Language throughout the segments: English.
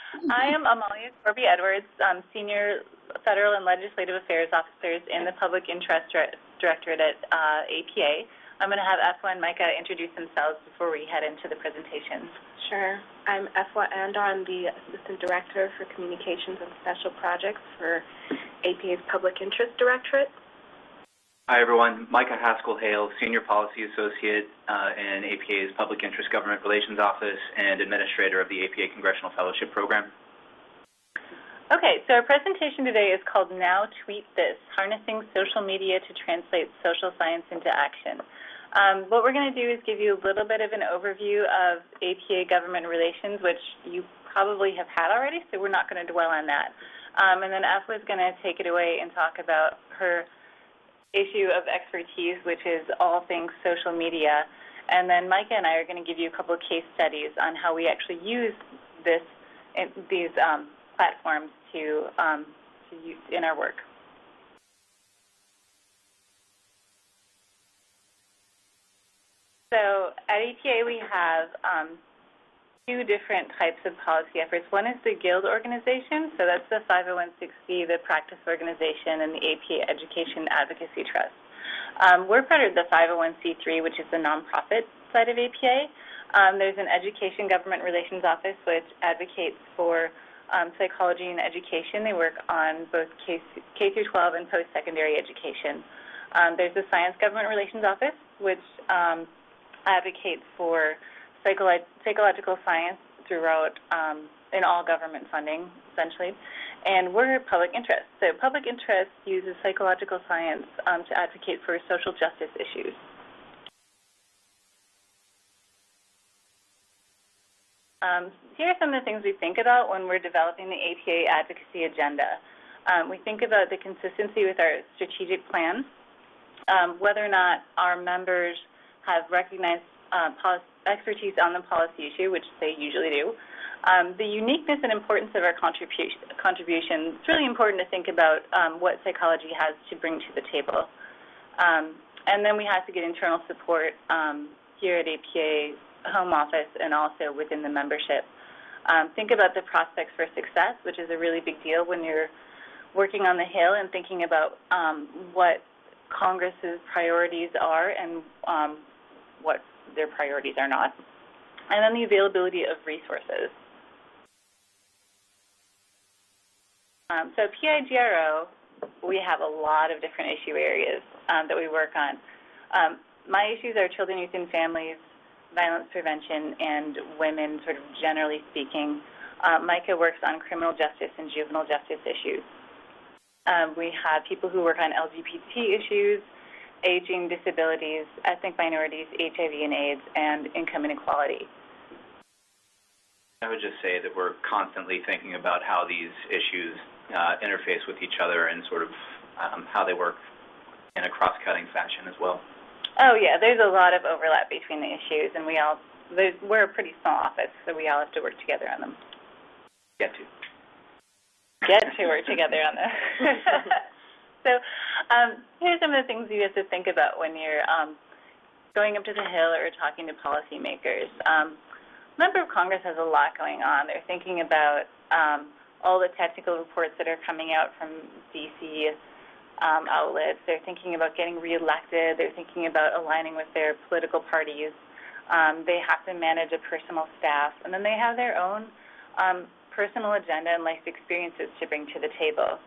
I am Amalia Corby-Edwards, Senior Federal and Legislative Affairs Officers in the Public Interest Directorate at APA. I'm going to have Efua and Micah introduce themselves before we head into the presentations. Sure. I'm Efua Andoh. I'm the Assistant Director for Communications and Special Projects for APA's Public Interest Directorate. Hi, everyone. Micah Haskell-Hoehl, Senior Policy Associate in APA's Public Interest Government Relations Office and Administrator of the APA Congressional Fellowship Program. Okay, so our presentation today is called Now Tweet This, Harnessing Social Media to Translate Social Science into Action. What we're going to do is give you a little bit of an overview of APA government relations, which you probably have had already, so we're not going to dwell on that. And then Efua is going to take it away and talk about her issue of expertise, which is all things social media. And then Micah and I are going to give you a couple of case studies on how we actually use these platforms to use in our work. So at APA we have two different types of policy efforts. One is the Guild organization, so that's the 501(c)(3), the practice organization, and the APA Education Advocacy Trust. We're part of the 501(c)(3), which is the nonprofit side of APA. There's an Education Government Relations Office, which advocates for psychology and education. They work on both K-12 and post-secondary education. There's the Science Government Relations Office, which advocates for psychological science throughout in all government funding, essentially. And we're public interest. So public interest uses psychological science to advocate for social justice issues. Here are some of the things we think about when we're developing the APA Advocacy Agenda. We think about the consistency with our strategic plan, whether or not our members have recognized expertise on the policy issue, which they usually do. The uniqueness and importance of our contribution. It's really important to think about what psychology has to bring to the table. And then we have to get internal support here at APA Home Office and also within the membership. Think about the prospects for success, which is a really big deal when you're working on the Hill and thinking about what Congress's priorities are and what their priorities are not. And then the availability of resources. So PIGRO, we have a lot of different issue areas that we work on. My issues are children, youth, and families, violence prevention, and women, sort of generally speaking. Micah works on criminal justice and juvenile justice issues. We have people who work on LGBT issues, aging, disabilities, ethnic minorities, HIV and AIDS, and income inequality. I would just say that we're constantly thinking about how these issues interface with each other and sort of how they work in a cross-cutting fashion as well. Oh, yeah, there's a lot of overlap between the issues, and we're a pretty small office, so we all have to work together on them. Get to work together on them. So here's some of the things you have to think about when you're going up to the Hill or talking to policymakers. Member of Congress has a lot going on. They're thinking about all the technical reports that are coming out from D.C. outlets. They're thinking about getting reelected. They're thinking about aligning with their political parties. They have to manage a personal staff. And then they have their own personal agenda and life experiences to bring to the table.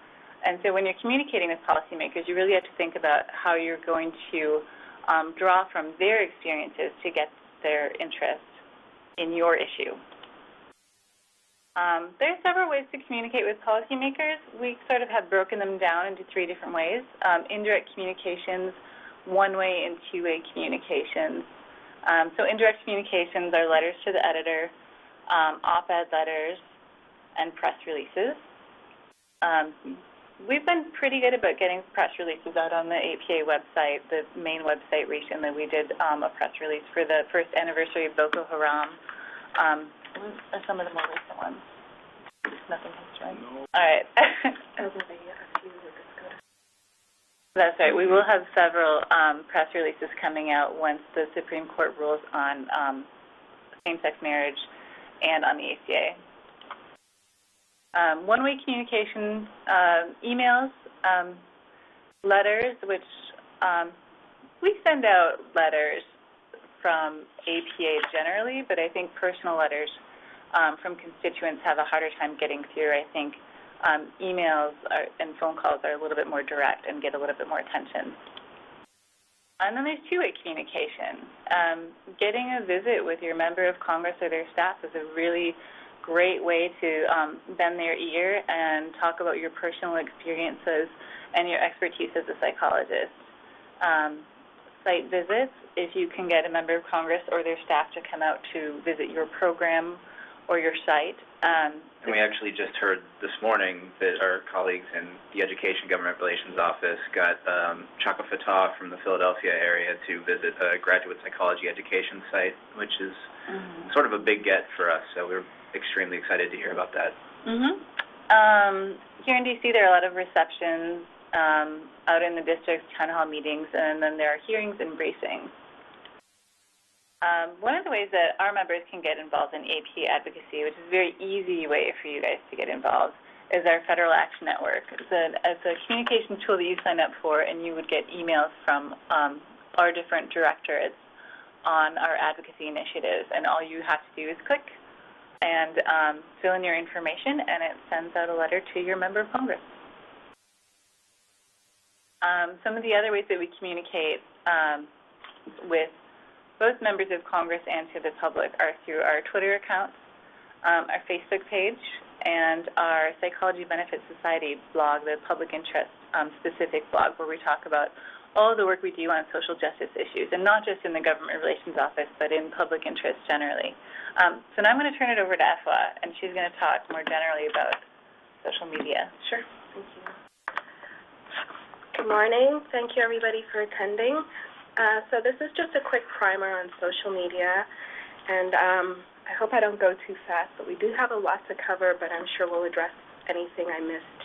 And so when you're communicating with policymakers, you really have to think about how you're going to draw from their experiences to get their interest in your issue. There are several ways to communicate with policymakers. We sort of have broken them down into three different ways. Indirect communications, one-way and two-way communications. So indirect communications are letters to the editor, op-ed letters, and press releases. We've been pretty good about getting press releases out on the APA website, the main website recently. We did a press release for the first anniversary of Boko Haram. Some of the more recent ones. Nothing comes to mind. No. All right. That's right. We will have several press releases coming out once the Supreme Court rules on same-sex marriage and on the ACA. One-way communication, emails, letters, which we send out letters from APA generally, but I think personal letters from constituents have a harder time getting through. I think emails and phone calls are a little bit more direct and get a little bit more attention. And then there's two-way communication. Getting a visit with your member of Congress or their staff is a really great way to bend their ear and talk about your personal experiences and your expertise as a psychologist. Site visits, if you can get a member of Congress or their staff to come out to visit your program or your site. And we actually just heard this morning that our colleagues in the Education Government Relations Office got Chaka Fatah from the Philadelphia area to visit a graduate psychology education site, which is sort of a big get for us, so we're extremely excited to hear about that. Here in D.C., there are a lot of receptions out in the districts, town hall meetings, and then there are hearings and briefings. One of the ways that our members can get involved in APA advocacy, which is a very easy way for you guys to get involved, is our Federal Action Network. It's a communication tool that you sign up for, and you would get emails from our different directorates on our advocacy initiatives, and all you have to do is click and fill in your information, and it sends out a letter to your member of Congress. Some of the other ways that we communicate with both members of Congress and to the public are through our Twitter accounts, our Facebook page, and our Psychology Benefit Society blog, the public interest specific blog, where we talk about all of the work we do on social justice issues, and not just in the Government Relations Office, but in public interest generally. So now I'm going to turn it over to Efua, and she's going to talk more generally about social media. Sure. Thank you. Good morning. Thank you, everybody, for attending. So this is just a quick primer on social media, and I hope I don't go too fast, but we do have a lot to cover, but I'm sure we'll address anything I missed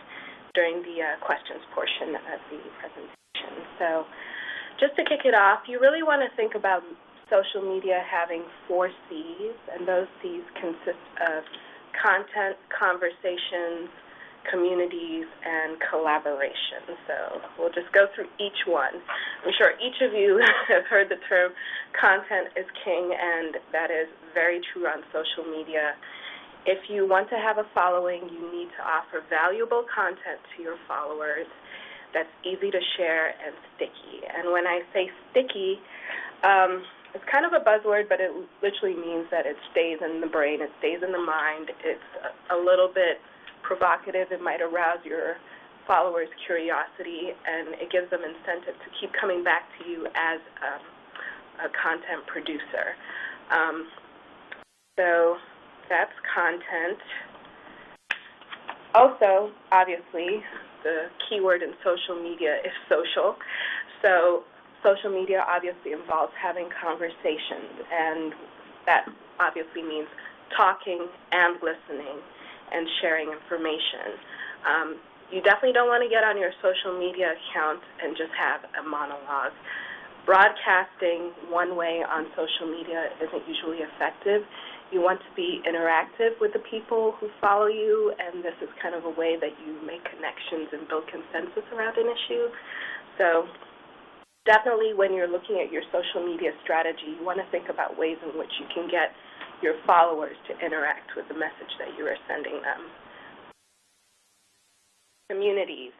during the questions portion of the presentation. So just to kick it off, you really want to think about social media having 4 C's, and those C's consist of content, conversations, communities, and collaboration. So we'll just go through each one. I'm sure each of you have heard the term content is king, and that is very true on social media. If you want to have a following, you need to offer valuable content to your followers that's easy to share and sticky. And when I say sticky, it's kind of a buzzword, but it literally means that it stays in the brain, it stays in the mind. It's a little bit provocative. It might arouse your followers' curiosity, and it gives them incentive to keep coming back to you as a content producer. So that's content. Also, obviously, the keyword in social media is social. So social media obviously involves having conversations, and that obviously means talking and listening and sharing information. You definitely don't want to get on your social media account and just have a monologue. Broadcasting one way on social media isn't usually effective. You want to be interactive with the people who follow you, and this is kind of a way that you make connections and build consensus around an issue. So definitely when you're looking at your social media strategy, you want to think about ways in which you can get your followers to interact with the message that you are sending them. Communities.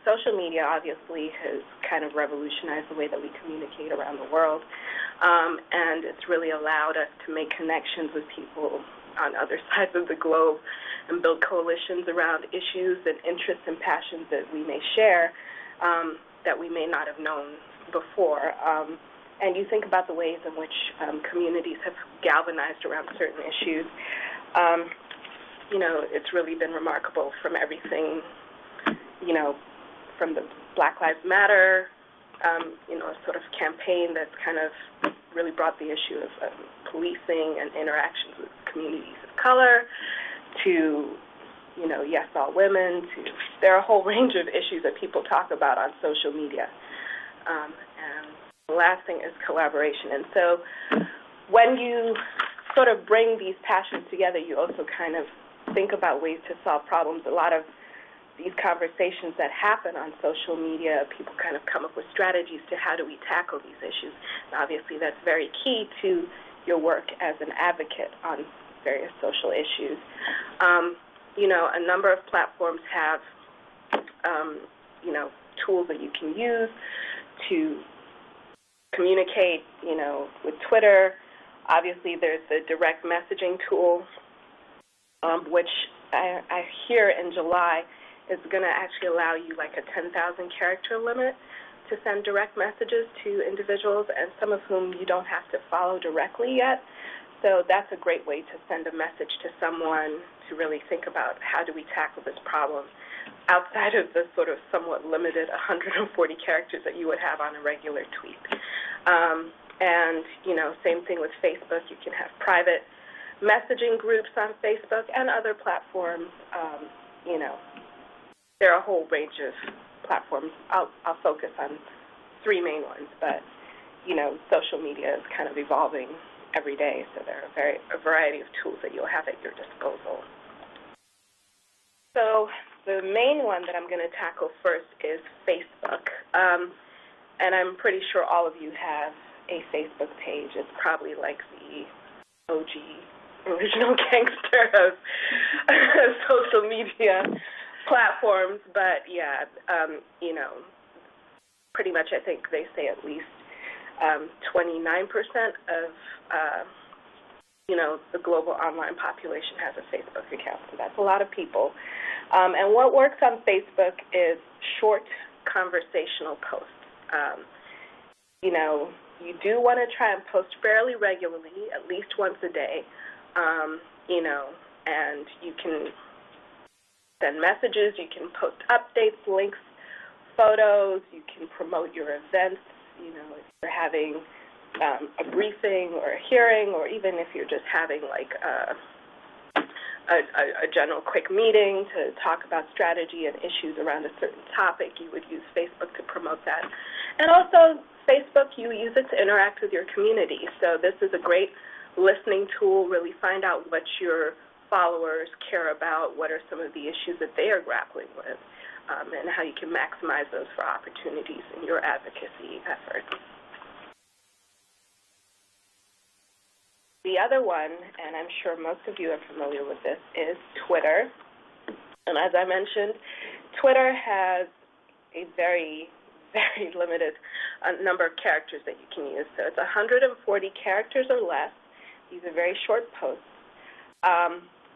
Social media obviously has kind of revolutionized the way that we communicate around the world, and it's really allowed us to make connections with people on other sides of the globe and build coalitions around issues and interests and passions that we may share that we may not have known before. And you think about the ways in which communities have galvanized around certain issues. It's really been remarkable from everything, from the Black Lives Matter, sort of campaign that's kind of really brought the issue of policing and interactions with communities of color to, Yes All Women, there are a whole range of issues that people talk about on social media. And the last thing is collaboration. And so when you sort of bring these passions together, you also kind of think about ways to solve problems. A lot of these conversations that happen on social media, people kind of come up with strategies to how do we tackle these issues. And obviously, that's very key to your work as an advocate on various social issues. You know, a number of platforms have, you know, tools that you can use to communicate, you know, with Twitter. Obviously, there's the direct messaging tool, which I hear in July is going to actually allow you like a 10,000 character limit to send direct messages to individuals, and some of whom you don't have to follow directly yet. So that's a great way to send a message to someone to really think about how do we tackle this problem outside of the sort of somewhat limited 140 characters that you would have on a regular tweet. And, you know, same thing with Facebook. You can have private messaging groups on Facebook and other platforms. You know, there are a whole range of platforms. I'll focus on three main ones, but, you know, social media is kind of evolving every day, so there are a variety of tools that you'll have at your disposal. So the main one that I'm going to tackle first is Facebook. And I'm pretty sure all of you have a Facebook page. It's probably like the OG original gangster of social media platforms. But, yeah, you know, pretty much I think they say at least 29% of, you know, the global online population has a Facebook account. So that's a lot of people. And what works on Facebook is short conversational posts. You know, you do want to try and post fairly regularly, at least once a day, you know, and you can send messages, you can post updates, links, photos, you can promote your events, you know, if you're having a briefing or a hearing, or even if you're just having like a general quick meeting to talk about strategy and issues around a certain topic, you would use Facebook to promote that. And also, Facebook, you use it to interact with your community. So this is a great listening tool, really find out what your followers care about, what are some of the issues that they are grappling with, and how you can maximize those for opportunities in your advocacy efforts. The other one, and I'm sure most of you are familiar with this, is Twitter. And as I mentioned, Twitter has a very, very limited number of characters that you can use. So it's 140 characters or less. These are very short posts.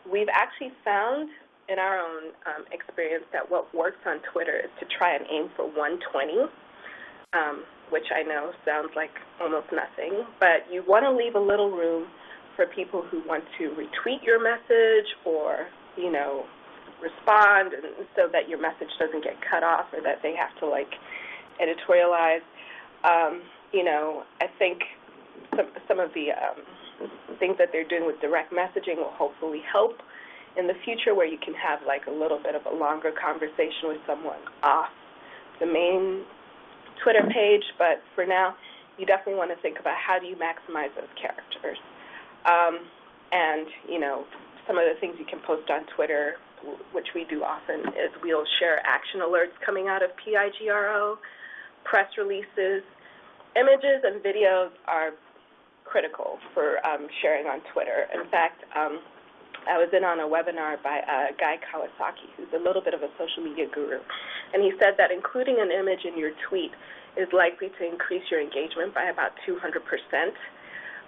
We've actually found in our own experience that what works on Twitter is to try and aim for 120, which I know sounds like almost nothing, but you want to leave a little room for people who want to retweet your message or, you know, respond, and so that your message doesn't get cut off or that they have to, like, editorialize. You know, I think some of the things that they're doing with direct messaging will hopefully help in the future, where you can have, like, a little bit of a longer conversation with someone off the main Twitter page. But for now, you definitely want to think about how do you maximize those characters. And, you know, some of the things you can post on Twitter, which we do often, is we'll share action alerts coming out of PIGRO, press releases. Images and videos are critical for sharing on Twitter. In fact, I was in on a webinar by Guy Kawasaki, who's a little bit of a social media guru, and he said that including an image in your tweet is likely to increase your engagement by about 200%.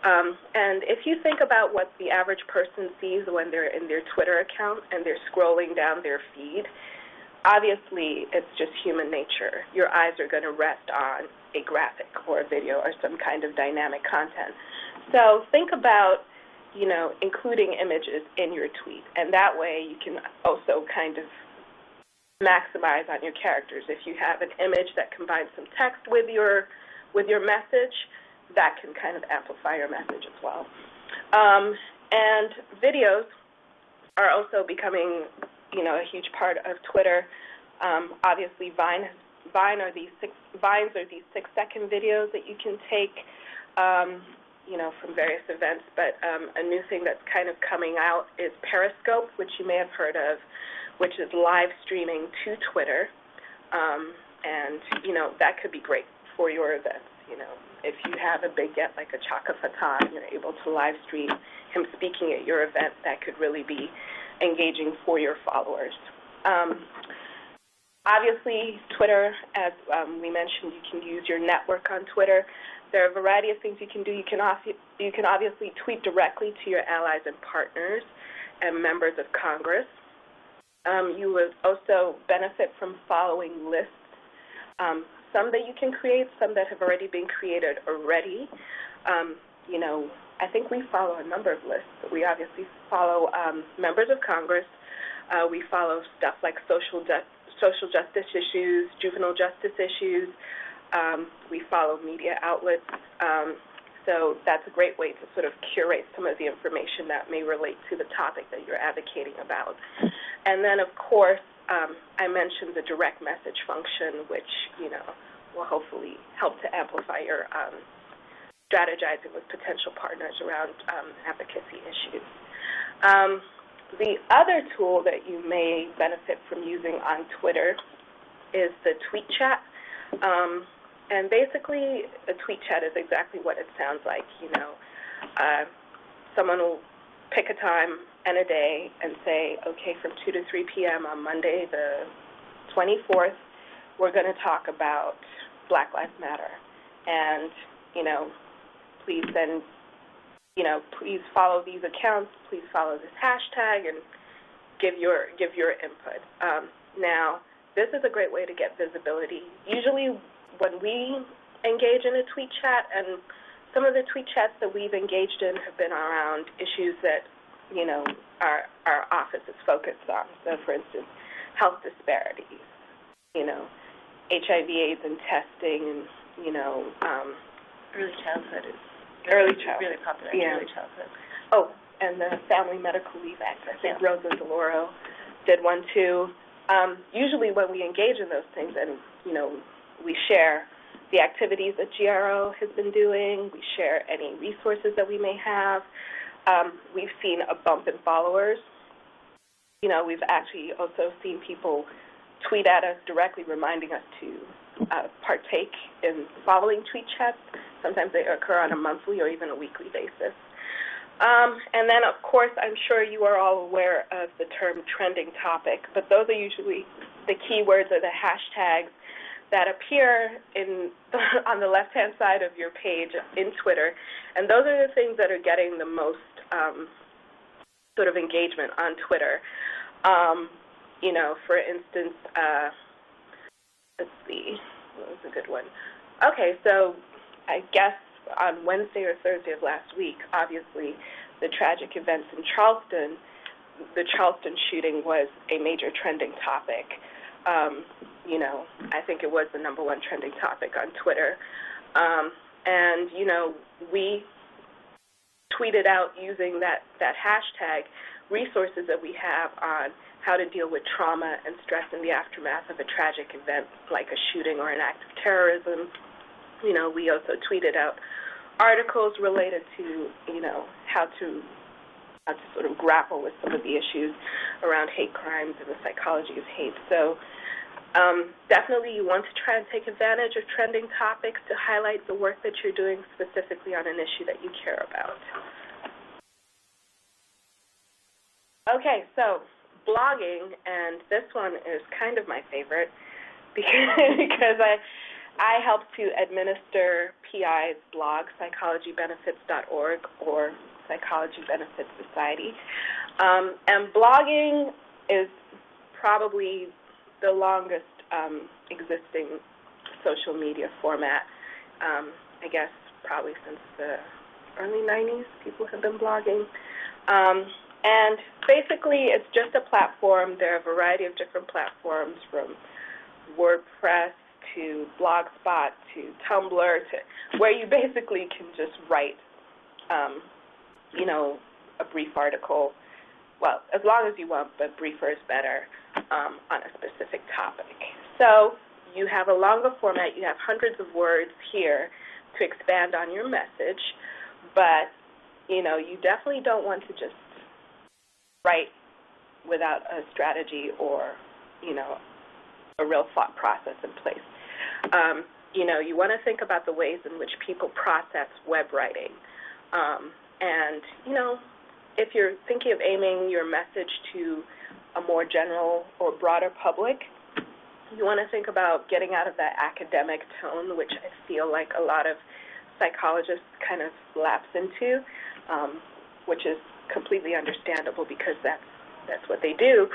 And if you think about what the average person sees when they're in their Twitter account and they're scrolling down their feed, obviously it's just human nature. Your eyes are going to rest on a graphic or a video or some kind of dynamic content. So think about, you know, including images in your tweet, and that way you can also kind of maximize on your characters. If you have an image that combines some text with your message, that can kind of amplify your message as well. And videos are also becoming, you know, a huge part of Twitter. Obviously, Vines are these 6-second videos that you can take, from various events, but a new thing that's kind of coming out is Periscope, which you may have heard of, which is live streaming to Twitter, and, that could be great for your events. If you have a big get like a Chaka Fatah and you're able to live stream him speaking at your event, that could really be engaging for your followers. Obviously, Twitter, as we mentioned, you can use your network on Twitter. There are a variety of things you can do. You can obviously tweet directly to your allies and partners and members of Congress. You would also benefit from following lists, some that you can create, some that have already been created already. I think we follow a number of lists. We obviously follow members of Congress. We follow stuff like social justice issues, juvenile justice issues. We follow media outlets. So that's a great way to sort of curate some of the information that may relate to the topic that you're advocating about. And then, of course, I mentioned the direct message function, which, will hopefully help to amplify your strategizing with potential partners around advocacy issues. The other tool that you may benefit from using on Twitter is the tweet chat. And basically, a tweet chat is exactly what it sounds like. Someone will pick a time and a day and say, okay, from 2 to 3 p.m. on Monday the 24th, we're going to talk about Black Lives Matter. And, please then, please follow these accounts, please follow this hashtag, and give your input. Now, this is a great way to get visibility. Usually when we engage in a tweet chat, and some of the tweet chats that we've engaged in have been around issues that, our office is focused on. So, for instance, health disparities, HIV/AIDS and testing, and, early childhood is really popular. Yeah. Early childhood. Oh, and the Family Medical Leave Act. I think Rosa DeLauro did one too. Usually when we engage in those things, and we share the activities that GRO has been doing, we share any resources that we may have. We've seen a bump in followers. We've actually also seen people tweet at us directly reminding us to partake in following tweet chats. Sometimes they occur on a monthly or even a weekly basis. And then, of course, I'm sure you are all aware of the term trending topic, but those are usually the keywords or the hashtags that appear on the left-hand side of your page in Twitter, and those are the things that are getting the most sort of engagement on Twitter. For instance, let's see, what was a good one? Okay, so I guess on Wednesday or Thursday of last week, obviously, the tragic events in Charleston, the Charleston shooting was a major trending topic. I think it was the #1 trending topic on Twitter. And, we tweeted out using that hashtag resources that we have on how to deal with trauma and stress in the aftermath of a tragic event like a shooting or an act of terrorism. We also tweeted out articles related to, how to sort of grapple with some of the issues around hate crimes and the psychology of hate. So definitely you want to try and take advantage of trending topics to highlight the work that you're doing specifically on an issue that you care about. Okay, so blogging, and this one is kind of my favorite because I help to administer PI's blog, psychologybenefits.org or Psychology Benefits Society. And blogging is probably the longest existing social media format. I guess probably since the early 90s, people have been blogging. And basically, it's just a platform. There are a variety of different platforms, from WordPress to Blogspot to Tumblr, to where you basically can just write, a brief article. Well, as long as you want, but briefer is better, on a specific topic. So you have a longer format. You have hundreds of words here to expand on your message. But, you know, you definitely don't want to just write without a strategy or, you know, a real thought process in place. You know, you want to think about the ways in which people process web writing. And, you know, if you're thinking of aiming your message to a more general or broader public, you want to think about getting out of that academic tone, which I feel like a lot of psychologists kind of lapse into, which is completely understandable because that's what they do.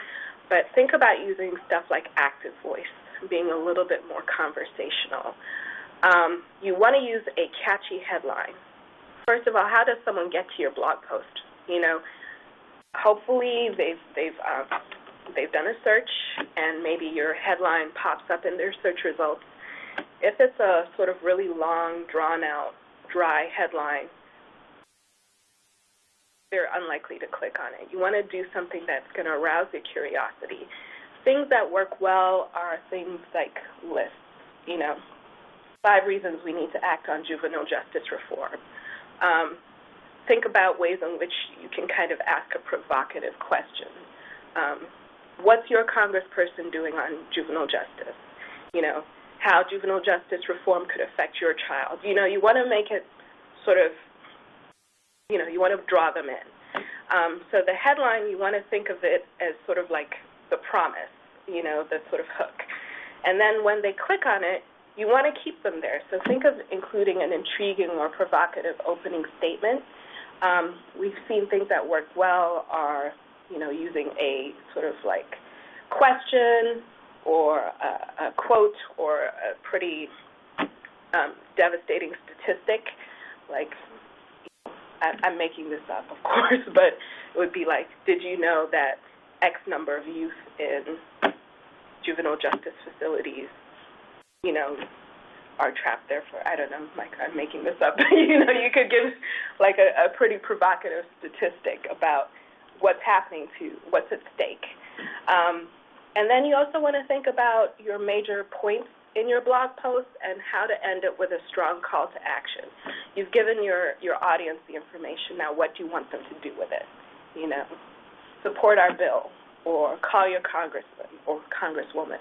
But think about using stuff like active voice, being a little bit more conversational. You want to use a catchy headline. First of all, how does someone get to your blog post? You know, hopefully they've done a search and maybe your headline pops up in their search results. If it's a sort of really long, drawn-out, dry headline, they're unlikely to click on it. You want to do something that's going to arouse their curiosity. Things that work well are things like lists, you know, 5 reasons we need to act on juvenile justice reform. Think about ways in which you can kind of ask a provocative question. What's your congressperson doing on juvenile justice? You know, how juvenile justice reform could affect your child. You know, you want to make it sort of, you know, you want to draw them in. So the headline, you want to think of it as sort of like the promise, you know, the sort of hook. And then when they click on it, you want to keep them there. So think of including an intriguing or provocative opening statement. We've seen things that work well are, you know, using a sort of like question or a quote or a pretty devastating statistic. Like, I'm making this up, of course, but it would be like, did you know that X number of youth in juvenile justice facilities, you know, are trapped there for, I don't know, Micah, I'm making this up. You know, you could give like a pretty provocative statistic about what's happening what's at stake. And then you also want to think about your major points in your blog post and how to end it with a strong call to action. You've given your audience the information. Now what do you want them to do with it? You know, support our bill or call your congressman or congresswoman.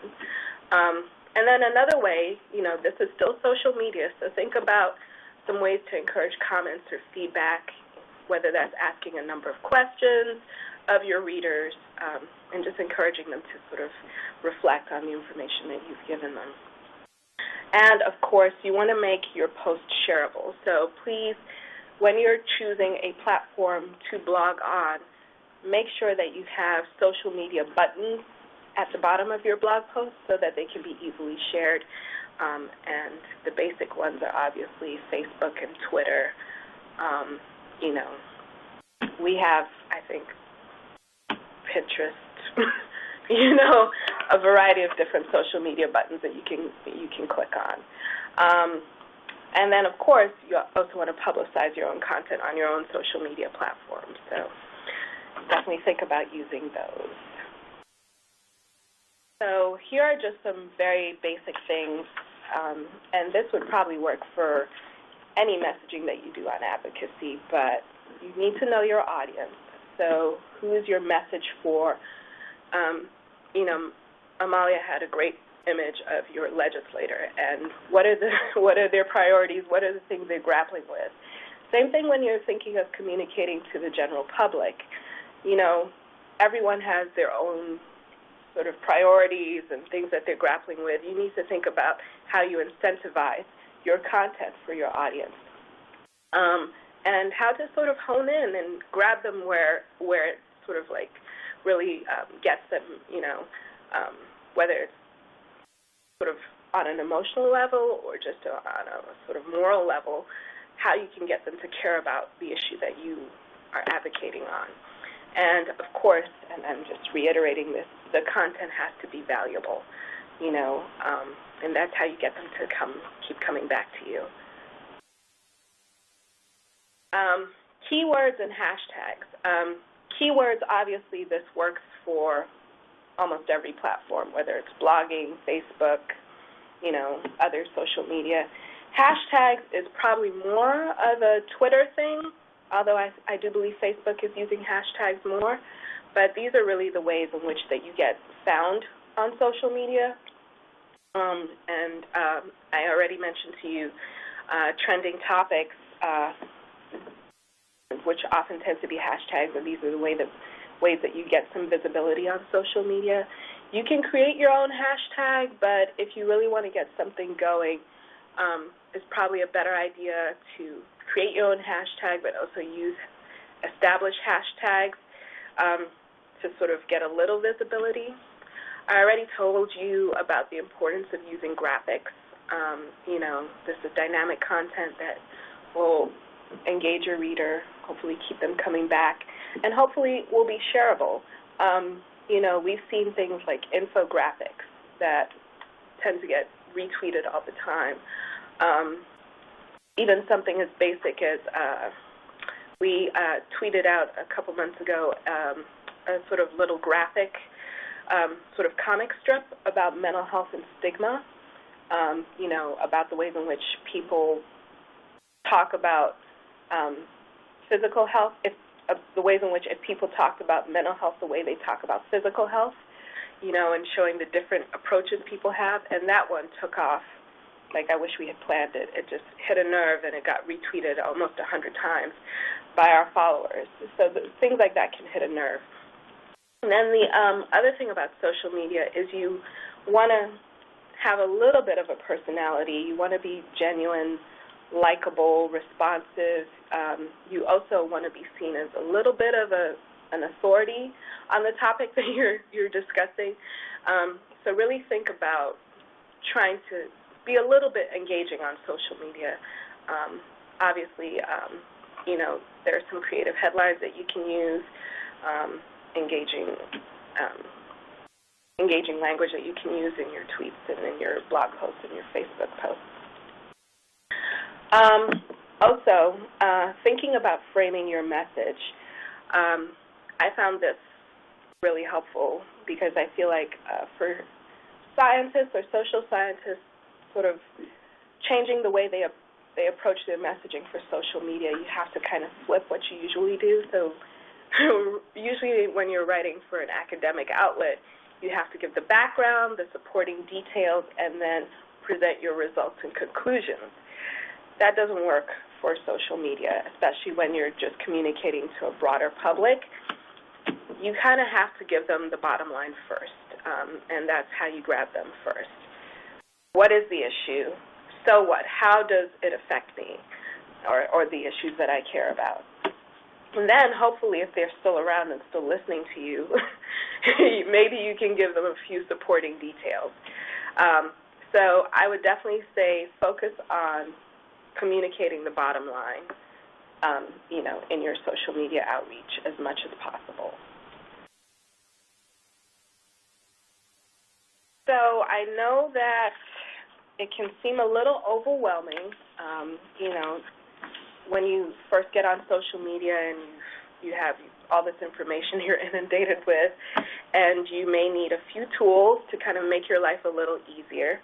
And then another way, you know, this is still social media, so think about some ways to encourage comments or feedback, whether that's asking a number of questions of your readers and just encouraging them to sort of reflect on the information that you've given them. And, of course, you want to make your post shareable. So please, when you're choosing a platform to blog on, make sure that you have social media buttons at the bottom of your blog post so that they can be easily shared. And the basic ones are obviously Facebook and Twitter. You know, we have, I think, Pinterest, you know, a variety of different social media buttons that you can click on. And then, of course, you also want to publicize your own content on your own social media platforms. So definitely think about using those. So here are just some very basic things, and this would probably work for any messaging that you do on advocacy, but you need to know your audience. So who is your message for? You know, Amalia had a great image of your legislator, and what are their priorities? What are the things they're grappling with? Same thing when you're thinking of communicating to the general public. You know, everyone has their own sort of priorities and things that they're grappling with. You need to think about how you incentivize your content for your audience, and how to sort of hone in and grab them where it sort of like really gets them, you know, whether it's sort of on an emotional level or just on a sort of moral level, how you can get them to care about the issue that you are advocating on. And, of course, and I'm just reiterating this, the content has to be valuable, you know, and that's how you get them to keep coming back to you. Keywords and hashtags. Keywords, obviously, this works for almost every platform, whether it's blogging, Facebook, you know, other social media. Hashtags is probably more of a Twitter thing, although I do believe Facebook is using hashtags more. But these are really the ways in which that you get found on social media. I already mentioned to you trending topics, which often tend to be hashtags, and these are the ways that you get some visibility on social media. You can create your own hashtag, but if you really want to get something going, it's probably a better idea to create your own hashtag, but also use established hashtags to sort of get a little visibility. I already told you about the importance of using graphics. This is dynamic content that will engage your reader, hopefully keep them coming back, and hopefully will be shareable. We've seen things like infographics that tend to get retweeted all the time. Even something as basic as we tweeted out a couple months ago a sort of little graphic sort of comic strip about mental health and stigma, about the ways in which people talk about physical health, the ways in which if people talked about mental health the way they talk about physical health, and showing the different approaches people have. And that one took off like I wish we had planned it. It just hit a nerve, and it got retweeted almost 100 times by our followers. So things like that can hit a nerve. And then the other thing about social media is you want to have a little bit of a personality. You want to be genuine, likable, responsive. You also want to be seen as a little bit of an authority on the topic that you're discussing. So really think about trying to be a little bit engaging on social media. Obviously, there are some creative headlines that you can use, engaging language that you can use in your tweets and in your blog posts and your Facebook posts. Also, thinking about framing your message. I found this really helpful because I feel like for scientists or social scientists, sort of changing the way they approach their messaging for social media, you have to kind of flip what you usually do. So usually when you're writing for an academic outlet, you have to give the background, the supporting details, and then present your results and conclusions. That doesn't work for social media, especially when you're just communicating to a broader public. You kind of have to give them the bottom line first, and that's how you grab them first. What is the issue? So what? How does it affect me or the issues that I care about? And then hopefully if they're still around and still listening to you, maybe you can give them a few supporting details. So I would definitely say focus on communicating the bottom line, in your social media outreach as much as possible. So I know that it can seem a little overwhelming, when you first get on social media and you have all this information you're inundated with, and you may need a few tools to kind of make your life a little easier.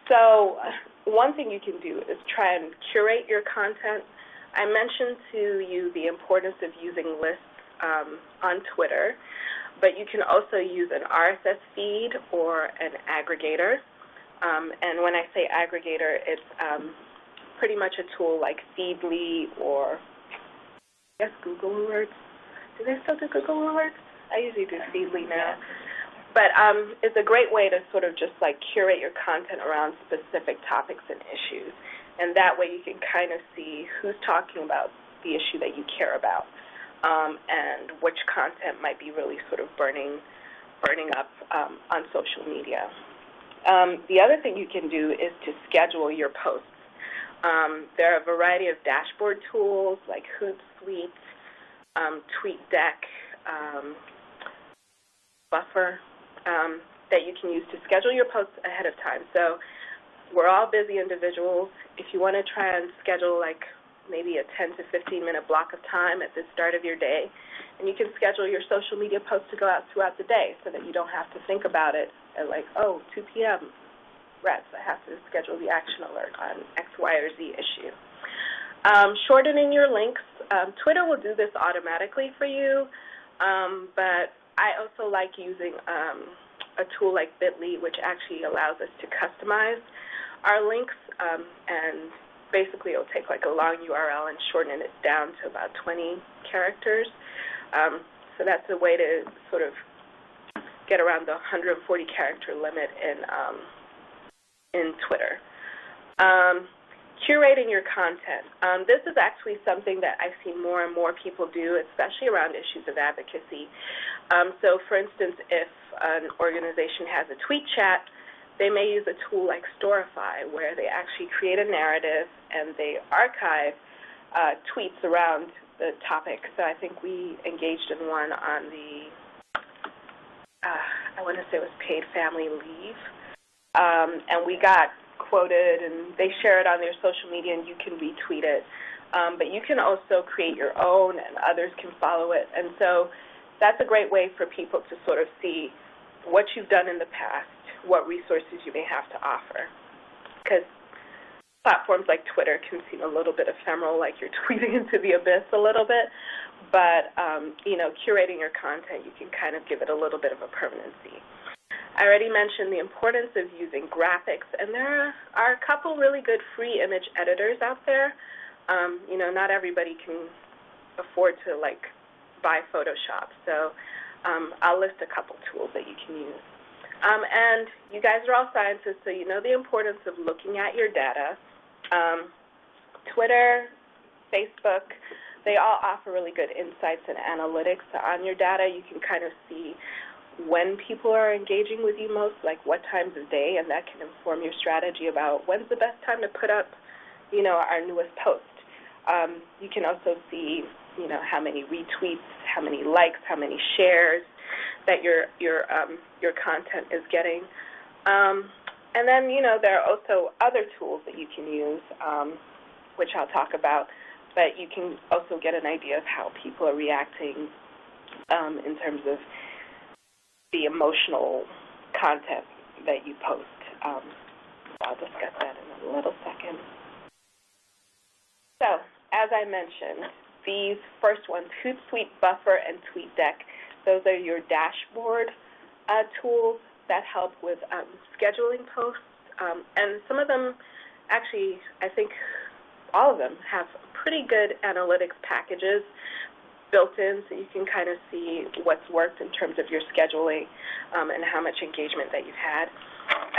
So one thing you can do is try and curate your content. I mentioned to you the importance of using lists on Twitter, but you can also use an RSS feed or an aggregator. And when I say aggregator, it's pretty much a tool like Feedly or, I guess, Google Alerts. Do they still do Google Alerts? I usually do Feedly now. But it's a great way to sort of just like curate your content around specific topics and issues. And that way you can kind of see who's talking about the issue that you care about, and which content might be really sort of burning up on social media. The other thing you can do is to schedule your posts. There are a variety of dashboard tools like Hootsuite, TweetDeck, Buffer, that you can use to schedule your posts ahead of time. So we're all busy individuals. If you want to try and schedule like maybe a 10 to 15-minute block of time at the start of your day, and you can schedule your social media posts to go out throughout the day so that you don't have to think about it at like, 2 p.m., threats. I have to schedule the action alert on X, Y, or Z issue. Shortening your links. Twitter will do this automatically for you, but I also like using a tool like Bitly, which actually allows us to customize our links, and basically it'll take like a long URL and shorten it down to about 20 characters. So that's a way to sort of get around the 140-character limit in Twitter. Curating your content. This is actually something that I see more and more people do, especially around issues of advocacy. So, for instance, if an organization has a tweet chat, they may use a tool like Storify, where they actually create a narrative and they archive tweets around the topic. So I think we engaged in one on the, I want to say it was paid family leave, and we got quoted, and they share it on their social media, and you can retweet it. But you can also create your own, and others can follow it. And so that's a great way for people to sort of see what you've done in the past, what resources you may have to offer. Because platforms like Twitter can seem a little bit ephemeral, like you're tweeting into the abyss a little bit. But, you know, curating your content, you can kind of give it a little bit of a permanency. I already mentioned the importance of using graphics, and there are a couple really good free image editors out there. You know, not everybody can afford to, like, buy Photoshop, so I'll list a couple tools that you can use. And you guys are all scientists, so you know the importance of looking at your data. Twitter, Facebook, they all offer really good insights and analytics on your data. You can kind of see when people are engaging with you most, like what times of day, and that can inform your strategy about when's the best time to put up, you know, our newest post. You can also see, you know, how many retweets, how many likes, how many shares that your content is getting. And then, you know, there are also other tools that you can use, which I'll talk about, but you can also get an idea of how people are reacting in terms of the emotional content that you post. I'll discuss that in a little second. So, as I mentioned, these first ones, Hootsuite, Buffer, and TweetDeck, those are your dashboard tools that help with scheduling posts. And some of them, actually, I think all of them have pretty good analytics packages built in, so you can kind of see what's worked in terms of your scheduling and how much engagement that you've had.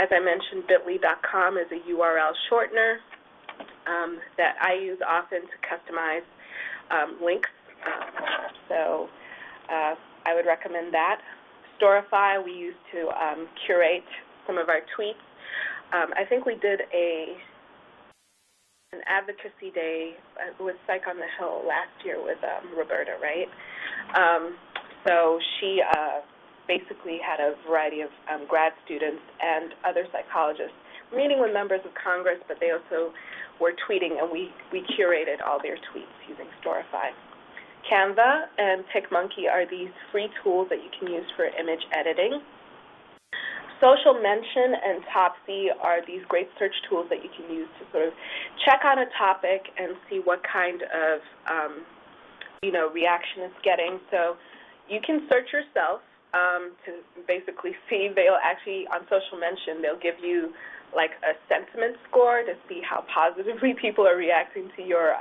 As I mentioned, bit.ly.com is a URL shortener that I use often to customize links. So I would recommend that. Storify we use to curate some of our tweets. I think we did an advocacy day with Psych on the Hill last year with Roberta, right? So she basically had a variety of grad students and other psychologists meeting with members of Congress, but they also were tweeting, and we curated all their tweets using Storify. Canva and PicMonkey are these free tools that you can use for image editing. Social Mention and Topsy are these great search tools that you can use to sort of check on a topic and see what kind of, you know, reaction it's getting. So you can search yourself to basically see. They'll actually, on Social Mention, they'll give you like a sentiment score to see how positively people are reacting to your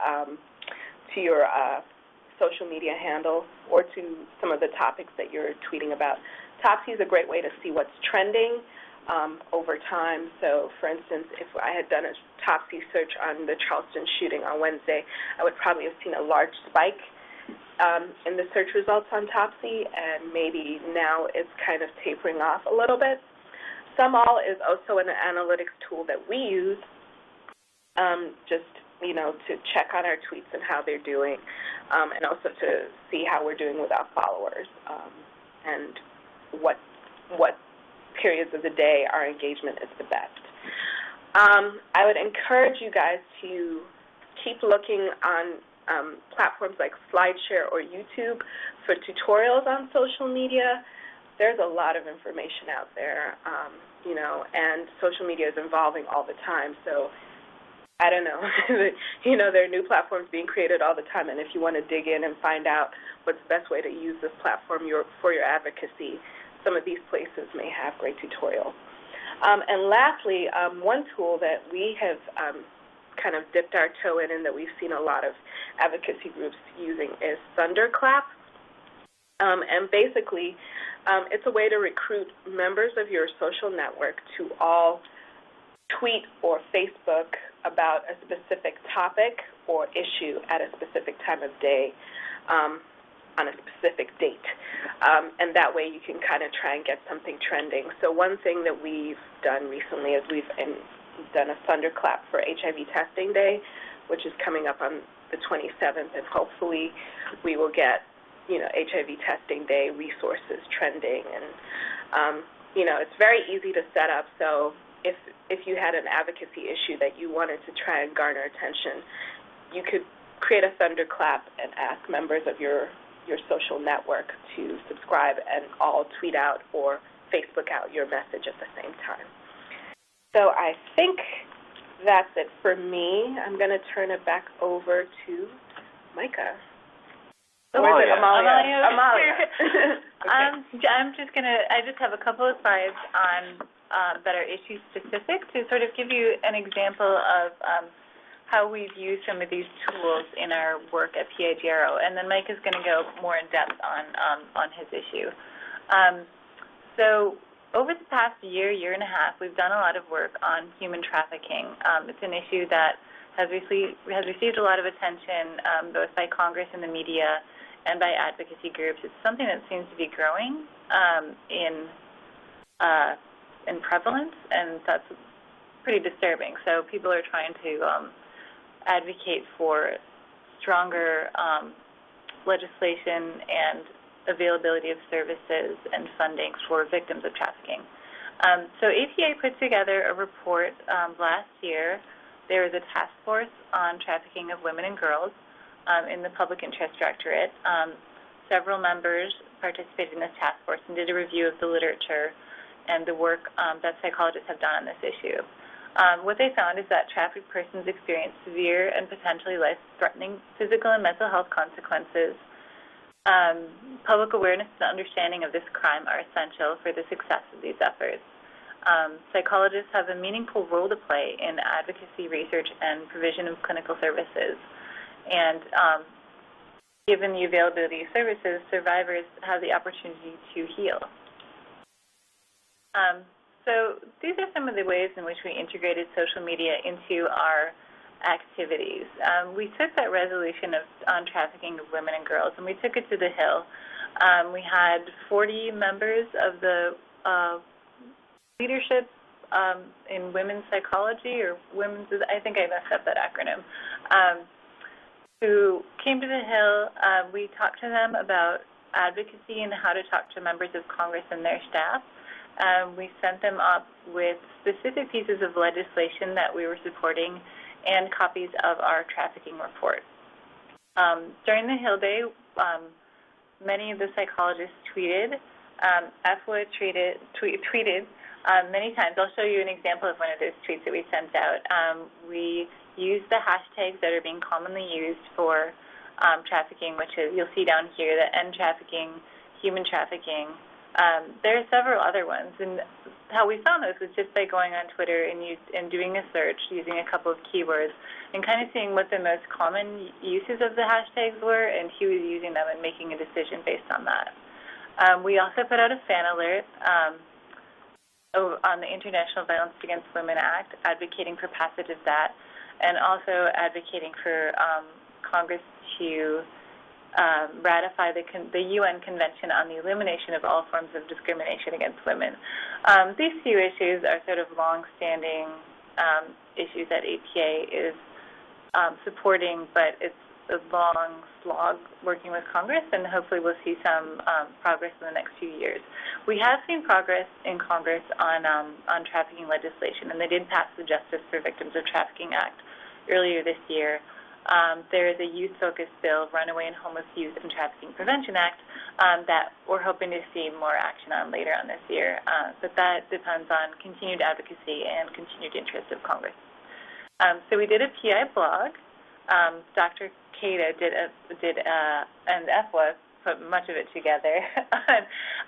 social media handle or to some of the topics that you're tweeting about. Topsy is a great way to see what's trending over time. So, for instance, if I had done a Topsy search on the Charleston shooting on Wednesday, I would probably have seen a large spike in the search results on Topsy, and maybe now it's kind of tapering off a little bit. SumAll is also an analytics tool that we use just, you know, to check on our tweets and how they're doing, and also to see how we're doing with our followers and what periods of the day our engagement is the best. I would encourage you guys to keep looking on platforms like SlideShare or YouTube for tutorials on social media. there's a lot of information out there, you know, and social media is evolving all the time. So I don't know, you know, there are new platforms being created all the time, and if you want to dig in and find out what's the best way to use this platform for your advocacy, some of these places may have great tutorials. And lastly, one tool that we have kind of dipped our toe in and that we've seen a lot of advocacy groups using is Thunderclap. And basically, it's a way to recruit members of your social network to all tweet or Facebook about a specific topic or issue at a specific time of day on a specific date. And that way you can kind of try and get something trending. So one thing that we've done recently is we've done a Thunderclap for HIV Testing Day, which is coming up on the 27th, and hopefully we will get, you know, HIV Testing Day resources trending. And, you know, it's very easy to set up. So if you had an advocacy issue that you wanted to try and garner attention, you could create a Thunderclap and ask members of your social network to subscribe and all tweet out or Facebook out your message at the same time. So I think that's it for me. I'm going to turn it back over to Micah. Amalia. Amalia. Okay. I just have a couple of slides on that are issue specific to sort of give you an example of how we've used some of these tools in our work at PAGRO, and then Mike is going to go more in depth on his issue. So over the past year and a half, we've done a lot of work on human trafficking. It's an issue that has received a lot of attention both by Congress and the media and by advocacy groups. It's something that seems to be growing in prevalence, and that's pretty disturbing. So people are trying to advocate for stronger legislation and availability of services and funding for victims of trafficking. So APA put together a report last year. There was a task force on trafficking of women and girls in the Public Interest Directorate. Several members participated in this task force and did a review of the literature and the work that psychologists have done on this issue. What they found is that trafficked persons experience severe and potentially life-threatening physical and mental health consequences. Public awareness and understanding of this crime are essential for the success of these efforts. Psychologists have a meaningful role to play in advocacy research and provision of clinical services. And given the availability of services, survivors have the opportunity to heal. So these are some of the ways in which we integrated social media into our activities. We took that resolution on trafficking of women and girls, and we took it to the Hill. We had 40 members of the leadership in women's psychology, or women's, I think I messed up that acronym, who came to the Hill. We talked to them about advocacy and how to talk to members of Congress and their staff. We sent them up with specific pieces of legislation that we were supporting and copies of our trafficking report. During the Hill Day, many of the psychologists tweeted. Efua tweeted many times. I'll show you an example of one of those tweets that we sent out. We used the hashtags that are being commonly used for trafficking, which is, you'll see down here, the end trafficking, human trafficking. There are several other ones, and how we found those was just by going on Twitter and doing a search using a couple of keywords and kind of seeing what the most common uses of the hashtags were and who was using them and making a decision based on that. We also put out a fan alert on the International Violence Against Women Act, advocating for passage of that, and also advocating for Congress to ratify the UN Convention on the Elimination of All Forms of Discrimination Against Women. These few issues are sort of long-standing issues that APA is supporting, but it's a long slog working with Congress, and hopefully we'll see some progress in the next few years. We have seen progress in Congress on trafficking legislation, and they did pass the Justice for Victims of Trafficking Act earlier this year. there is a youth-focused bill, Runaway and Homeless Youth and Trafficking Prevention Act, that we're hoping to see more action on later on this year. But that depends on continued advocacy and continued interest of Congress. So we did a PI blog. Dr. Cada and Efua put much of it together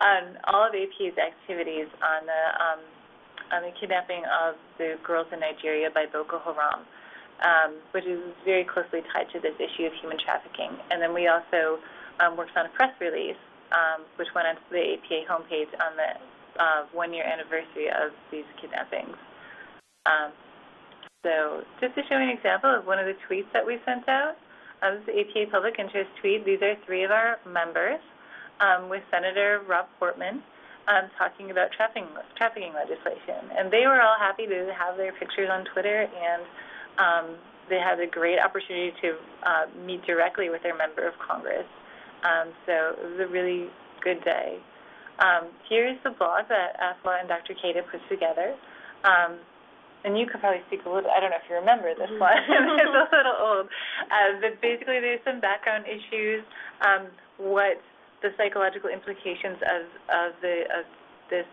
on all of APA's activities on the kidnapping of the girls in Nigeria by Boko Haram, which is very closely tied to this issue of human trafficking. And then we also worked on a press release, which went onto the APA homepage on the one-year anniversary of these kidnappings. So just to show you an example of one of the tweets that we sent out, this is the APA Public Interest tweet. These are 3 of our members with Senator Rob Portman talking about trafficking legislation. And they were all happy to have their pictures on Twitter, and they had a great opportunity to meet directly with their member of Congress. So it was a really good day. Here's the blog that Efua and Dr. Cada put together. And you could probably speak a little, I don't know if you remember this one, it's a little old. But basically there's some background issues, what the psychological implications of this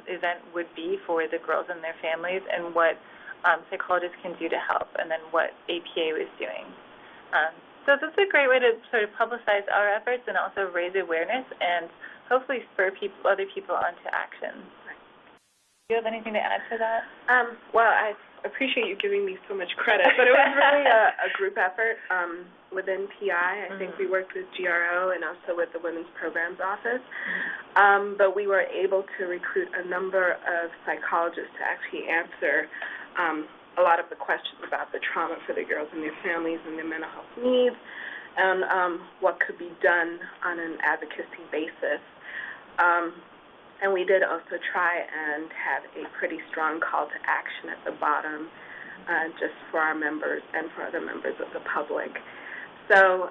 event would be for the girls and their families, and what psychologists can do to help, and then what APA was doing. So this is a great way to sort of publicize our efforts and also raise awareness and hopefully spur other people onto action. Do you have anything to add to that? Well, I appreciate you giving me so much credit, but it was really a group effort within PI. I think we worked with GRO and also with the Women's Programs Office, but we were able to recruit a number of psychologists to actually answer a lot of the questions about the trauma for the girls and their families and their mental health needs, and what could be done on an advocacy basis. And we did also try and have a pretty strong call to action at the bottom, just for our members and for other members of the public. So,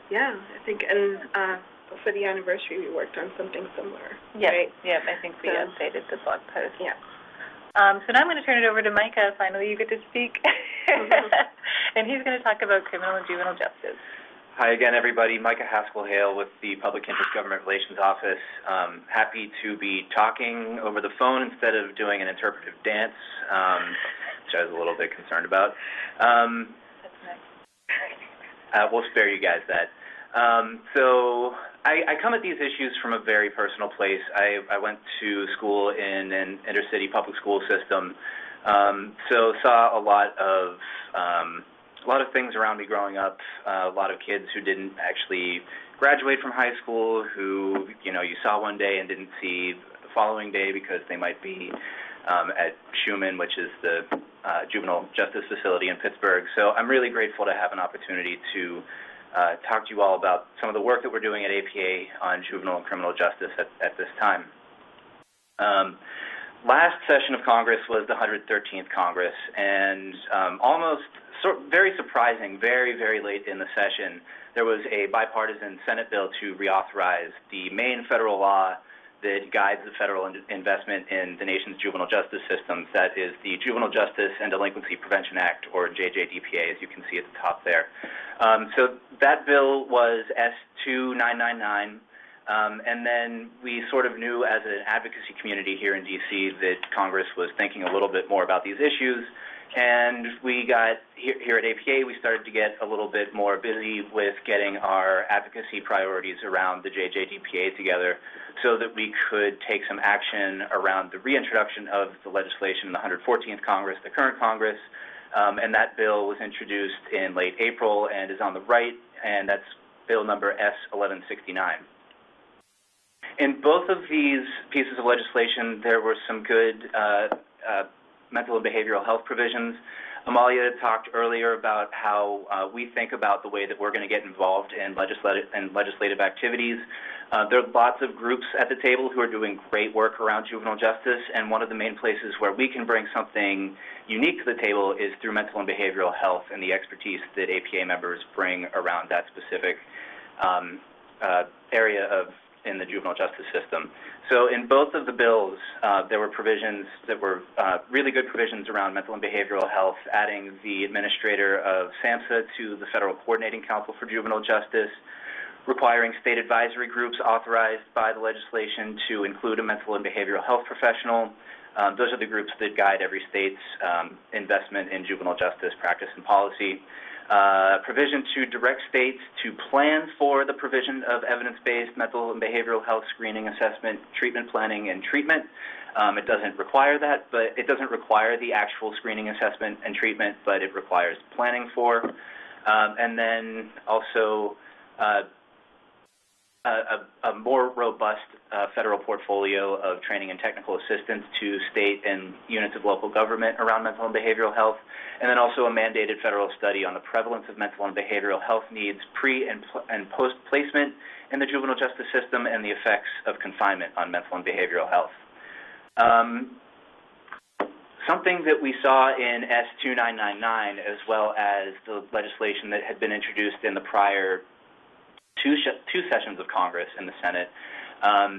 yeah, I think, and for the anniversary, we worked on something similar. Yeah, right? Yeah, I think we updated the blog post. Yeah. So now I'm going to turn it over to Micah. Finally, you get to speak. And he's going to talk about criminal and juvenile justice. Hi again, everybody. Micah Haskell-Hoehl with the Public Interest Government Relations Office. Happy to be talking over the phone instead of doing an interpretive dance, which I was a little bit concerned about. That's nice. We'll spare you guys that. So I come at these issues from a very personal place. I went to school in an inner-city public school system, so saw a lot of things around me growing up, a lot of kids who didn't actually graduate from high school, who, you saw one day and didn't see the following day because they might be at Schumann, which is the Juvenile Justice facility in Pittsburgh. So I'm really grateful to have an opportunity to talk to you all about some of the work that we're doing at APA on juvenile and criminal justice at this time. Last session of Congress was the 113th Congress, and very surprising, very, very late in the session, there was a bipartisan Senate bill to reauthorize the main federal law that guides the federal investment in the nation's juvenile justice systems. That is the Juvenile Justice and Delinquency Prevention Act, or JJDPA, as you can see at the top there. So that bill was S2999. And then we sort of knew as an advocacy community here in D.C. that Congress was thinking a little bit more about these issues. And we got, here at APA, we started to get a little bit more busy with getting our advocacy priorities around the JJDPA together so that we could take some action around the reintroduction of the legislation in the 114th Congress, the current Congress. And that bill was introduced in late April and is on the right, and that's bill number S1169. In both of these pieces of legislation, there were some good mental and behavioral health provisions. Amalia talked earlier about how we think about the way that we're going to get involved in legislative activities. There are lots of groups at the table who are doing great work around juvenile justice, and one of the main places where we can bring something unique to the table is through mental and behavioral health and the expertise that APA members bring around that specific area of in the juvenile justice system. So in both of the bills, there were provisions that were really good provisions around mental and behavioral health, adding the administrator of SAMHSA to the Federal Coordinating Council for Juvenile Justice, requiring state advisory groups authorized by the legislation to include a mental and behavioral health professional. Those are the groups that guide every state's investment in juvenile justice practice and policy. Provision to direct states to plan for the provision of evidence-based mental and behavioral health screening, assessment, treatment planning, and treatment. It doesn't require that, but it doesn't require the actual screening, assessment, and treatment, but it requires planning for. And then also a more robust federal portfolio of training and technical assistance to state and units of local government around mental and behavioral health, and then also a mandated federal study on the prevalence of mental and behavioral health needs pre- and post-placement in the juvenile justice system and the effects of confinement on mental and behavioral health. Something that we saw in S-2999, as well as the legislation that had been introduced in the prior two sessions of Congress in the Senate,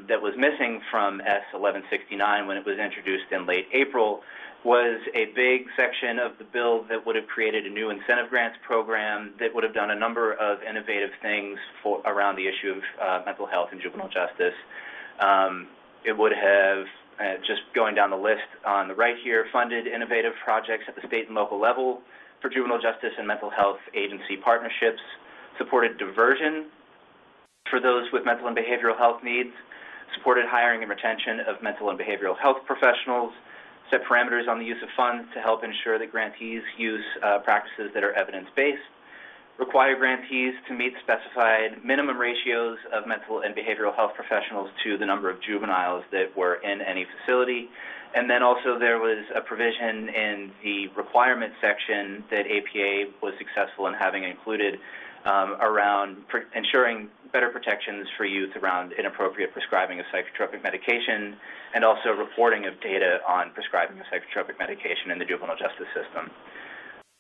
that was missing from S-1169 when it was introduced in late April, was a big section of the bill that would have created a new incentive grants program that would have done a number of innovative things around the issue of mental health and juvenile justice. It would have, just going down the list on the right here, funded innovative projects at the state and local level for juvenile justice and mental health agency partnerships, supported diversion for those with mental and behavioral health needs, supported hiring and retention of mental and behavioral health professionals, set parameters on the use of funds to help ensure that grantees use practices that are evidence-based, require grantees to meet specified minimum ratios of mental and behavioral health professionals to the number of juveniles that were in any facility. And then also there was a provision in the requirement section that APA was successful in having included around ensuring better protections for youth around inappropriate prescribing of psychotropic medication, and also reporting of data on prescribing of psychotropic medication in the juvenile justice system.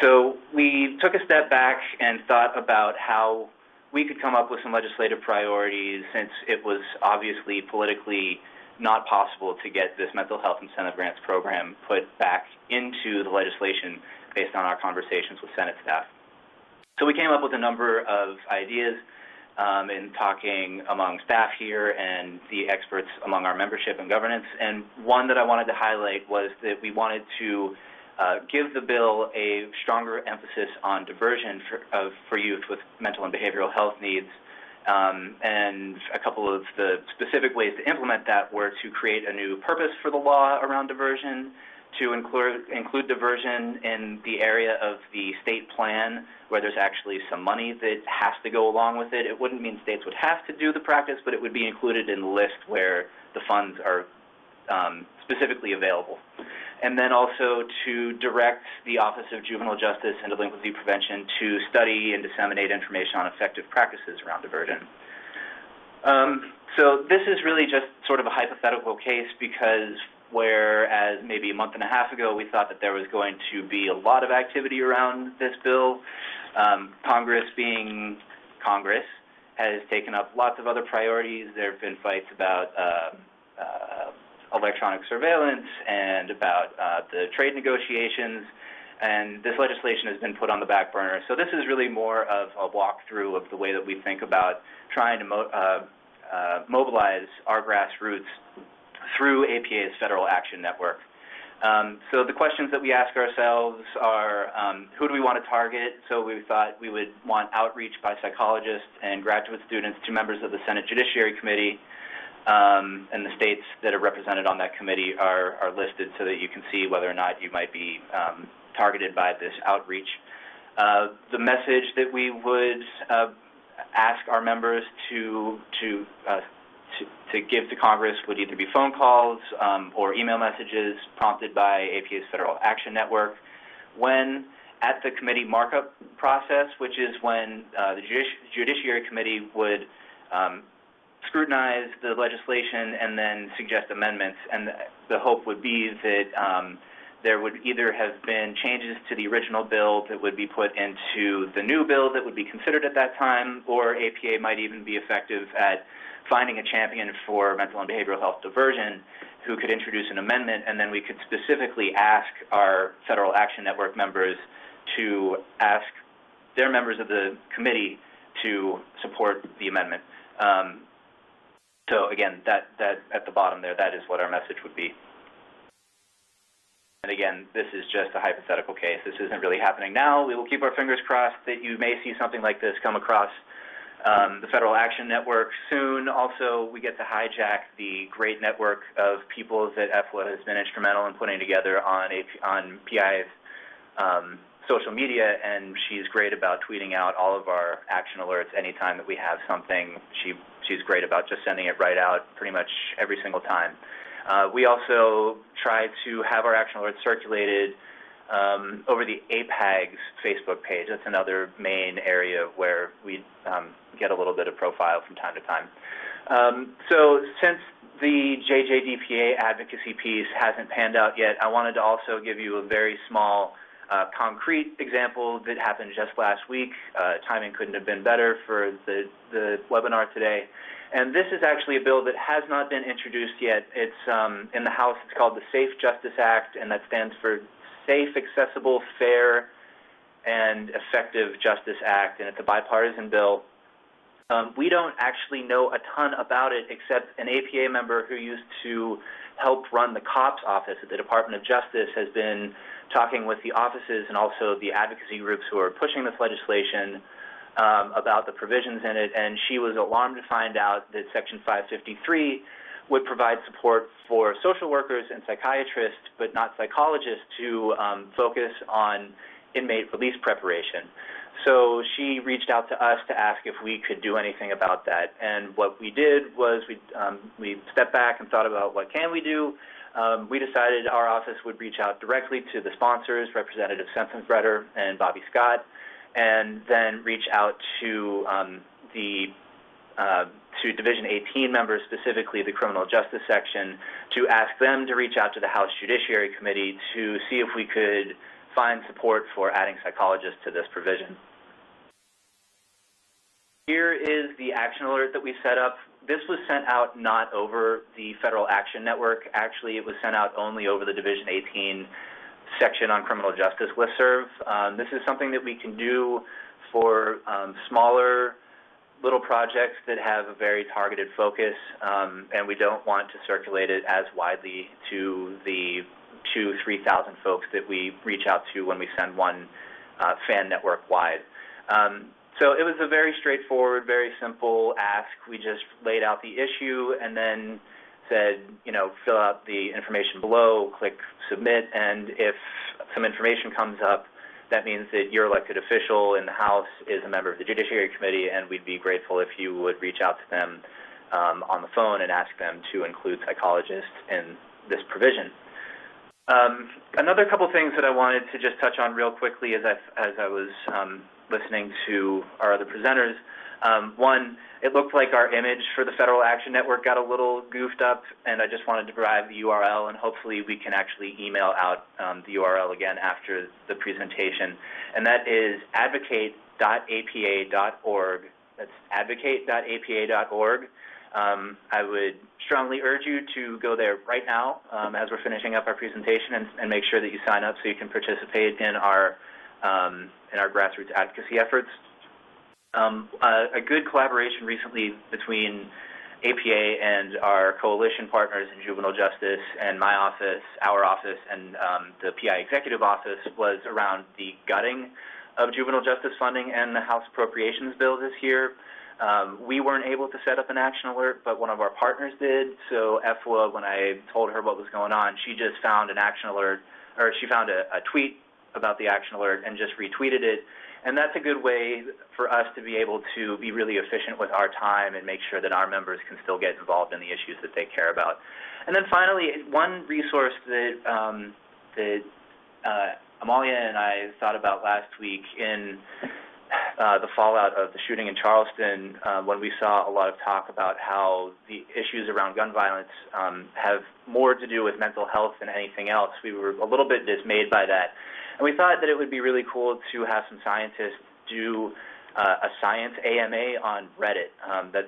So we took a step back and thought about how we could come up with some legislative priorities, since it was obviously politically not possible to get this mental health incentive grants program put back into the legislation based on our conversations with Senate staff. So we came up with a number of ideas in talking among staff here and the experts among our membership and governance. And one that I wanted to highlight was that we wanted to give the bill a stronger emphasis on diversion for youth with mental and behavioral health needs. And a couple of the specific ways to implement that were to create a new purpose for the law around diversion, to include diversion in the area of the state plan where there's actually some money that has to go along with it. It wouldn't mean states would have to do the practice, but it would be included in the list where the funds are specifically available. And then also to direct the Office of Juvenile Justice and Delinquency Prevention to study and disseminate information on effective practices around diversion. So this is really just sort of a hypothetical case, because whereas maybe a month and a half ago we thought that there was going to be a lot of activity around this bill, Congress being Congress has taken up lots of other priorities. There have been fights about electronic surveillance and about the trade negotiations, and this legislation has been put on the back burner. So this is really more of a walkthrough of the way that we think about trying to mobilize our grassroots through APA's Federal Action Network. So the questions that we ask ourselves are, who do we want to target? So we thought we would want outreach by psychologists and graduate students to members of the Senate Judiciary Committee, and the states that are represented on that committee are listed so that you can see whether or not you might be targeted by this outreach. The message that we would ask our members to give to Congress would either be phone calls or email messages prompted by APA's Federal Action Network. When at the committee markup process, which is when the Judiciary Committee would scrutinize the legislation and then suggest amendments, and the hope would be that there would either have been changes to the original bill that would be put into the new bill that would be considered at that time, or APA might even be effective at finding a champion for mental and behavioral health diversion who could introduce an amendment, and then we could specifically ask our Federal Action Network members to ask their members of the committee to support the amendment. So again, that at the bottom there, that is what our message would be. And again, this is just a hypothetical case. This isn't really happening now. We will keep our fingers crossed that you may see something like this come across the Federal Action Network soon. Also, we get to hijack the great network of people that Efua has been instrumental in putting together on PI's social media, and she's great about tweeting out all of our action alerts anytime that we have something. She's great about just sending it right out pretty much every single time. We also try to have our action alerts circulated over the APAG's Facebook page. That's another main area where we get a little bit of profile from time to time. So since the JJDPA advocacy piece hasn't panned out yet, I wanted to also give you a very small concrete example that happened just last week. Timing couldn't have been better for the webinar today. And this is actually a bill that has not been introduced yet. It's in the House. It's called the Safe Justice Act, and that stands for Safe, Accessible, Fair, and Effective Justice Act, and it's a bipartisan bill. We don't actually know a ton about it except an APA member who used to help run the COPS office at the Department of Justice has been talking with the offices and also the advocacy groups who are pushing this legislation about the provisions in it, and she was alarmed to find out that Section 553 would provide support for social workers and psychiatrists, but not psychologists, to focus on inmate release preparation. So she reached out to us to ask if we could do anything about that. And what we did was we stepped back and thought about what can we do. We decided our office would reach out directly to the sponsors, Representative Sensenbrenner and Bobby Scott, and then reach out to to Division 18 members, specifically the Criminal Justice Section, to ask them to reach out to the House Judiciary Committee to see if we could find support for adding psychologists to this provision. Here is the action alert that we set up. This was sent out not over the Federal Action Network. Actually, it was sent out only over the Division 18 section on criminal justice listserv. This is something that we can do for smaller little projects that have a very targeted focus, and we don't want to circulate it as widely to the 2,000-3,000 folks that we reach out to when we send one fan network wide. So it was a very straightforward, very simple ask. We just laid out the issue and then said, fill out the information below, click submit, and if some information comes up, that means that your elected official in the House is a member of the Judiciary Committee, and we'd be grateful if you would reach out to them on the phone and ask them to include psychologists in this provision. Another couple things that I wanted to just touch on real quickly as I was listening to our other presenters. One, it looked like our image for the Federal Action Network got a little goofed up, and I just wanted to provide the URL, and hopefully we can actually email out the URL again after the presentation. And that is advocate.apa.org. That's advocate.apa.org. I would strongly urge you to go there right now as we're finishing up our presentation and make sure that you sign up so you can participate in our grassroots advocacy efforts. A good collaboration recently between APA and our coalition partners in juvenile justice and my office, our office, and the PI executive office was around the gutting of juvenile justice funding and the House Appropriations Bill this year. We weren't able to set up an action alert, but one of our partners did. So Efua, when I told her what was going on, she just found an action alert, or she found a tweet about the action alert and just retweeted it. And that's a good way for us to be able to be really efficient with our time and make sure that our members can still get involved in the issues that they care about. And then finally, one resource that Amalia and I thought about last week in the fallout of the shooting in Charleston, when we saw a lot of talk about how the issues around gun violence have more to do with mental health than anything else. We were a little bit dismayed by that. And we thought that it would be really cool to have some scientists do a science AMA on Reddit. That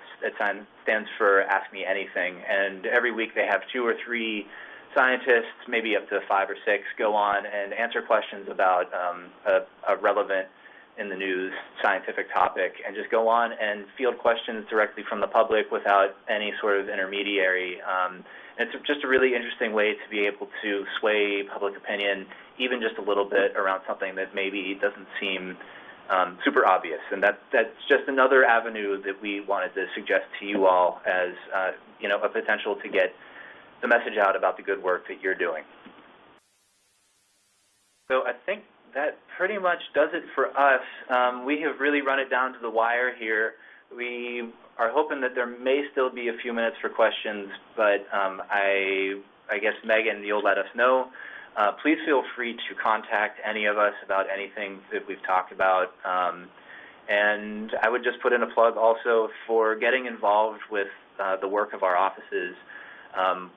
stands for Ask Me Anything. And every week they have 2 or 3 scientists, maybe up to 5 or 6, go on and answer questions about a relevant in the news scientific topic, and just go on and field questions directly from the public without any sort of intermediary. It's just a really interesting way to be able to sway public opinion, even just a little bit, around something that maybe doesn't seem super obvious. And that's just another avenue that we wanted to suggest to you all as a potential to get the message out about the good work that you're doing. So I think that pretty much does it for us. We have really run it down to the wire here. We are hoping that there may still be a few minutes for questions, but I guess, Megan, you'll let us know. Please feel free to contact any of us about anything that we've talked about. And I would just put in a plug also for getting involved with the work of our offices.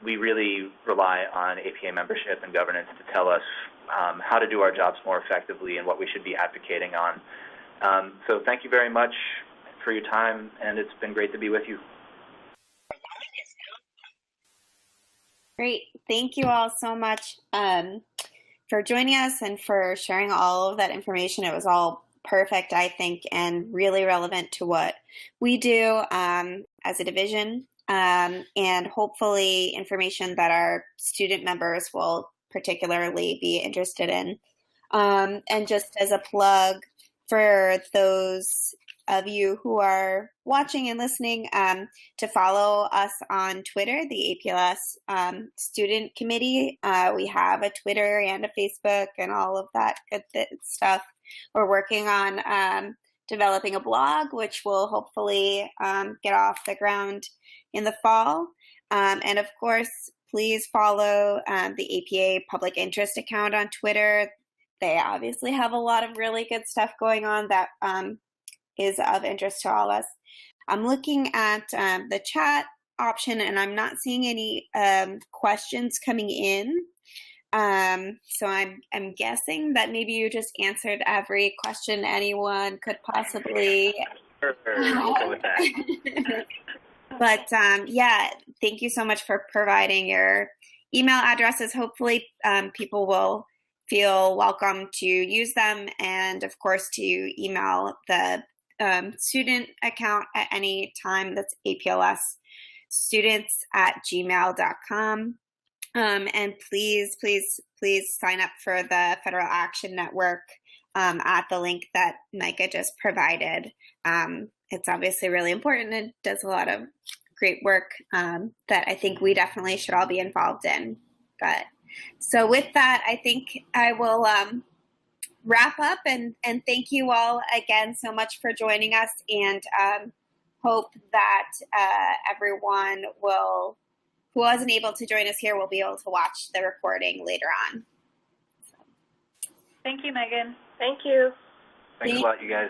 We really rely on APA membership and governance to tell us how to do our jobs more effectively and what we should be advocating on. So thank you very much for your time, and it's been great to be with you. Great. Thank you all so much for joining us and for sharing all of that information. It was all perfect, I think, and really relevant to what we do as a division, and hopefully information that our student members will particularly be interested in. And just as a plug for those of you who are watching and listening, to follow us on Twitter, the APLS Student Committee. We have a Twitter and a Facebook and all of that good stuff. We're working on developing a blog, which will hopefully get off the ground in the fall. And of course, please follow the APA Public Interest account on Twitter. They obviously have a lot of really good stuff going on that is of interest to all of us. I'm looking at the chat option, and I'm not seeing any questions coming in. So I'm guessing that maybe you just answered every question anyone could possibly. We'll go with that. But yeah, thank you so much for providing your email addresses. Hopefully people will feel welcome to use them, and of course to email the student account at any time. That's aplsstudents@gmail.com. And please sign up for the Federal Action Network at the link that Micah just provided. It's obviously really important and does a lot of great work that I think we definitely should all be involved in. But so with that, I think I will wrap up and thank you all again so much for joining us, and hope that everyone who wasn't able to join us here will be able to watch the recording later on. Thank you, Megan. Thank you. Thanks a lot, you guys.